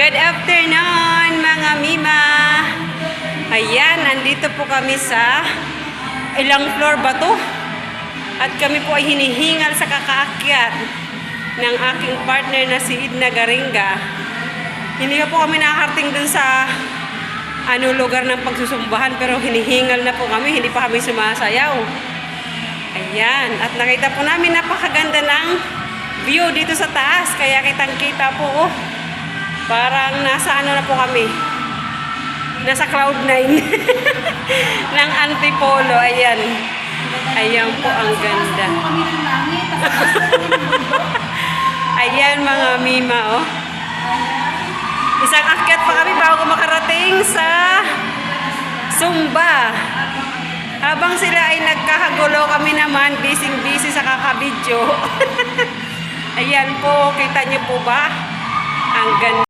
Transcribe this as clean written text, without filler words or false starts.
Good afternoon mga Mima. Ayan, nandito po kami sa ilang floor ba to? At kami po ay hinihingal sa kakaakyat ng aking partner na si Idna Garinga. Hindi pa po kami nakakarating dun sa lugar ng pagsusumbahan, pero hinihingal na po kami, hindi pa kami sumasayaw. Ayan, at nakita po namin napakaganda ng view dito sa taas, kaya kitang-kita po, oh. Parang nasa na po kami. Nasa Cloud9 ng Antipolo. Ayan. Ayan po ang ganda. Ayan mga Mima, oh. Isang akyat pa kami bago makarating sa Sumba. Habang sila ay nagkakagulo, kami naman busy sa kakabidyo. Ayan po, kita niyo po ba? Ang ganda.